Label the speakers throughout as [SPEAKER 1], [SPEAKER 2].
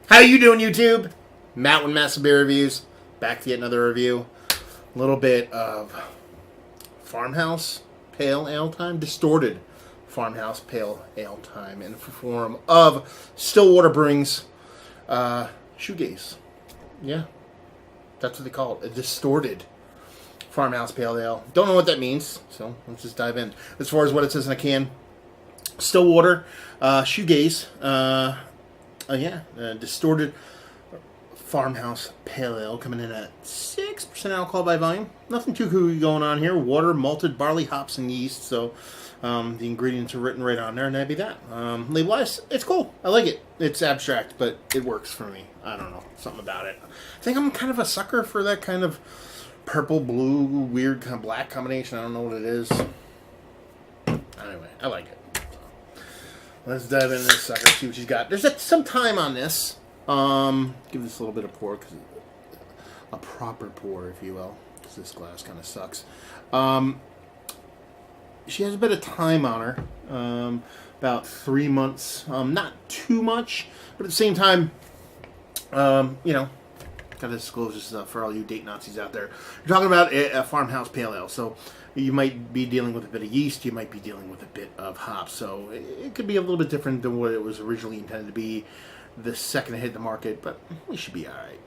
[SPEAKER 1] How you doing, YouTube? Matt with Massive Beer Reviews. Back to yet another review. A little bit of Farmhouse Pale Ale time. Distorted Farmhouse Pale Ale time in the form of Stillwater Brewing's Shoegaze. Yeah, that's what they call it. A distorted Farmhouse Pale Ale. Don't know what that means, so let's just dive in. As far as what it says in a can, Stillwater Shoegaze. Distorted Farmhouse Pale Ale coming in at 6% alcohol by volume. Nothing too cool going on here. Water, malted barley, hops, and yeast. So the ingredients are written right on there, and that'd be that. Label-wise, it's cool. I like it. It's abstract, but it works for me. I don't know. Something about it. I think I'm kind of a sucker for that kind of purple, blue, weird kind of black combination. I don't know what it is. Anyway, I like it. Let's dive into this sucker, see what she's got. There's some time on this. Give this a little bit of pour, a proper pour, if you will, because this glass kind of sucks. She has a bit of time on her, about 3 months. Not too much, but at the same time, gotta disclose this for all you date Nazis out there. You're talking about a Farmhouse Pale Ale, so you might be dealing with a bit of yeast, you might be dealing with a bit of hops, so it could be a little bit different than what it was originally intended to be the second it hit the market, but we should be alright.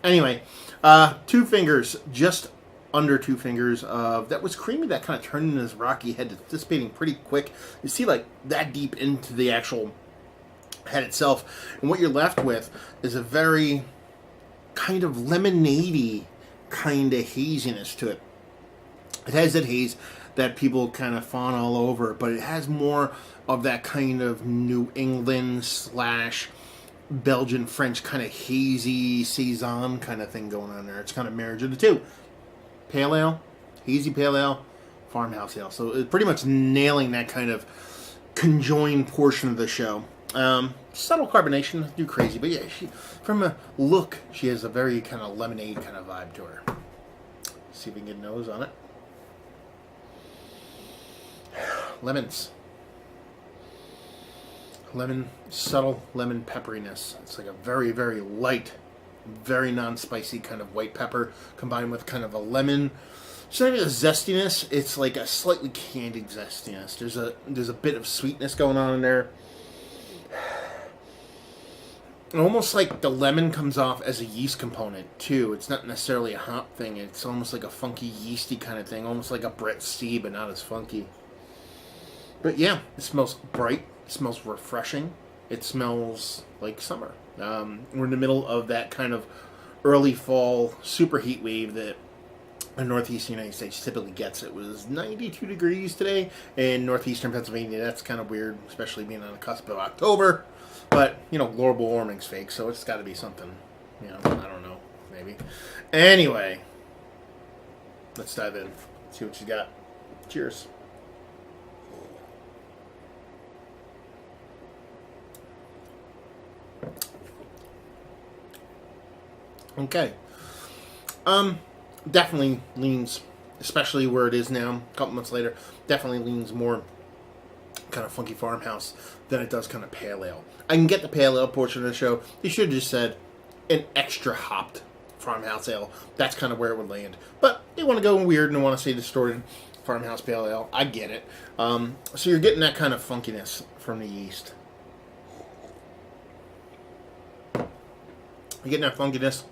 [SPEAKER 1] Anyway, 2 fingers, just under 2 fingers of that was creamy, that kind of turned in this rocky head, dissipating pretty quick. You see, like, that deep into the actual head itself, and what you're left with is a very kind of lemonade-y kind of haziness to it. It has that haze that people kind of fawn all over, but it has more of that kind of New England / Belgian French kind of hazy saison kind of thing going on there. It's kind of marriage of the two. Pale ale, hazy pale ale, farmhouse ale. So it's pretty much nailing that kind of conjoined portion of the show. Subtle carbonation, nothing too crazy, but yeah, from a look, she has a very kind of lemonade kind of vibe to her. See if we can get a nose on it. Lemons. Subtle lemon pepperiness. It's like a very, very light, very non-spicy kind of white pepper combined with kind of a lemon. It's not even a zestiness, it's like a slightly candied zestiness. There's a bit of sweetness going on in there. Almost like the lemon comes off as a yeast component, too. It's not necessarily a hop thing. It's almost like a funky, yeasty kind of thing. Almost like a Brett C, but not as funky. But yeah, it smells bright. It smells refreshing. It smells like summer. We're in the middle of that kind of early fall super heat wave that the northeastern United States typically gets. It was 92 degrees today in northeastern Pennsylvania. That's kind of weird, especially being on the cusp of October. But, global warming's fake, so it's got to be something, I don't know, maybe. Anyway, let's dive in, see what you got. Cheers. Okay. Definitely leans, especially where it is now, a couple months later, definitely leans more kind of funky farmhouse than it does kind of pale ale. I can get the pale ale portion of the show. They should have just said an extra hopped farmhouse ale. That's kind of where it would land. But they want to go weird and they want to say distorted farmhouse pale ale. I get it. So you're getting that kind of funkiness from the yeast. You're getting that funkiness.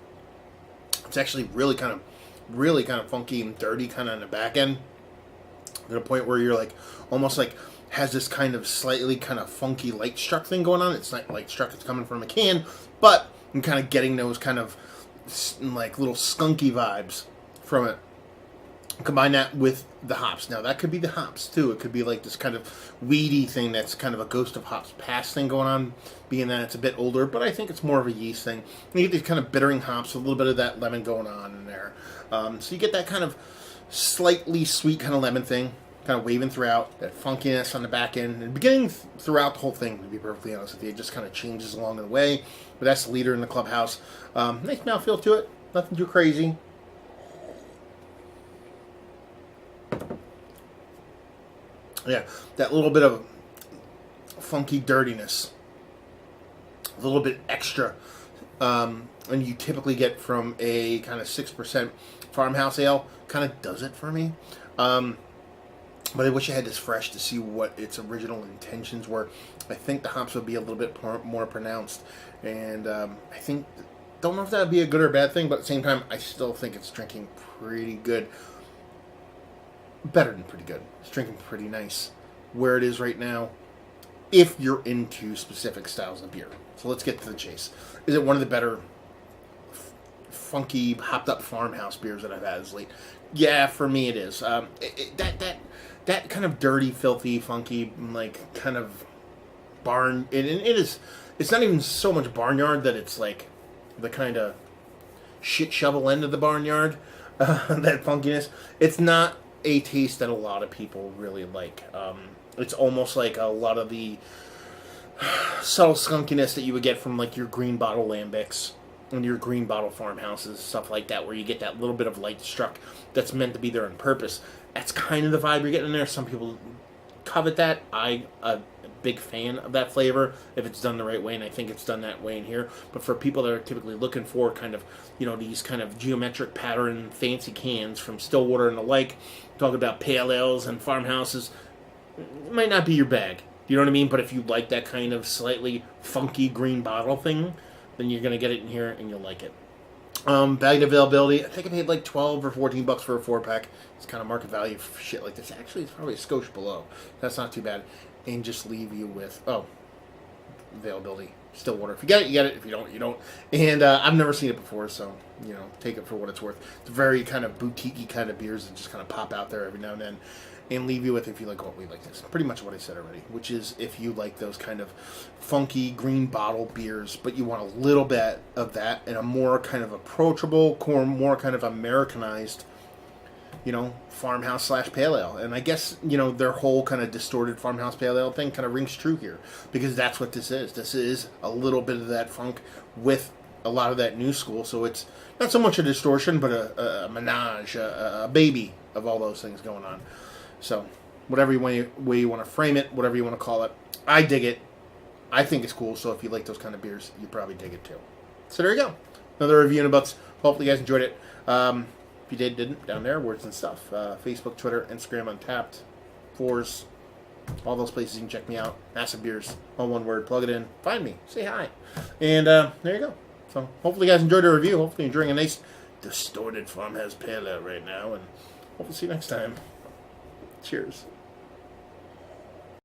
[SPEAKER 1] It's actually really kind of funky and dirty kind of on the back end. To the point where you're like, almost like, has this kind of slightly kind of funky light struck thing going on. It's not light struck, it's coming from a can, but I'm kind of getting those kind of like little skunky vibes from it. Combine that with the hops. Now that could be the hops too. It could be like this kind of weedy thing that's kind of a ghost of hops past thing going on, being that it's a bit older, but I think it's more of a yeast thing. You get these kind of bittering hops, a little bit of that lemon going on in there. So you get that kind of slightly sweet kind of lemon thing, kind of waving throughout, that funkiness on the back end, and beginning throughout the whole thing, to be perfectly honest with you. It just kind of changes along the way, but that's the leader in the clubhouse. Nice mouthfeel to it, nothing too crazy. Yeah, that little bit of funky dirtiness a little bit extra, and you typically get from a kind of 6% farmhouse ale, kind of does it for me. But I wish I had this fresh to see what its original intentions were. I think the hops would be a little bit more pronounced, and don't know if that would be a good or bad thing, but at the same time, I still think it's drinking pretty good. Better than pretty good. It's drinking pretty nice where it is right now, if you're into specific styles of beer. So let's get to the chase. Is it one of the better funky, hopped-up farmhouse beers that I've had as late? Yeah, for me it is. That kind of dirty, filthy, funky, like, kind of barn... It is... It's not even so much barnyard that it's, like, the kind of shit shovel end of the barnyard. That funkiness. It's not a taste that a lot of people really like. It's almost like a lot of the subtle skunkiness that you would get from, like, your green bottle lambics and your green bottle farmhouses, stuff like that, where you get that little bit of light struck that's meant to be there on purpose. That's kind of the vibe you're getting in there. Some people covet that. I'm a big fan of that flavor if it's done the right way, and I think it's done that way in here. But for people that are typically looking for kind of, these kind of geometric pattern fancy cans from Stillwater and the like, talk about pale ales and farmhouses, it might not be your bag. You know what I mean? But if you like that kind of slightly funky green bottle thing, then you're going to get it in here and you'll like it. Bag availability, I think I paid like $12 or $14 for a 4-pack. It's kind of market value for shit like this. Actually, it's probably a skosh below. That's not too bad. And just leave you with, availability. Stillwater. If you get it, you get it. If you don't, you don't. And I've never seen it before, so, take it for what it's worth. It's very kind of boutique-y kind of beers that just kind of pop out there every now and then. And leave you with, if you like what we like this. Pretty much what I said already, which is if you like those kind of funky green bottle beers, but you want a little bit of that and a more kind of approachable, more kind of Americanized, farmhouse / pale ale. And I guess, their whole kind of distorted farmhouse pale ale thing kind of rings true here, because that's what this is. This is a little bit of that funk with a lot of that new school. So it's not so much a distortion, but a menage, a baby of all those things going on. So, whatever way you want to frame it, whatever you want to call it, I dig it. I think it's cool, so if you like those kind of beers, you probably dig it too. So there you go. Another review in a butts. Hopefully you guys enjoyed it. If you didn't, down there, words and stuff. Facebook, Twitter, Instagram, Untapped, Fours, all those places you can check me out. Massive Beers, all one word. Plug it in. Find me. Say hi. And there you go. So hopefully you guys enjoyed the review. Hopefully you're enjoying a nice distorted farmhouse pale ale right now. And hopefully see you next time. Cheers.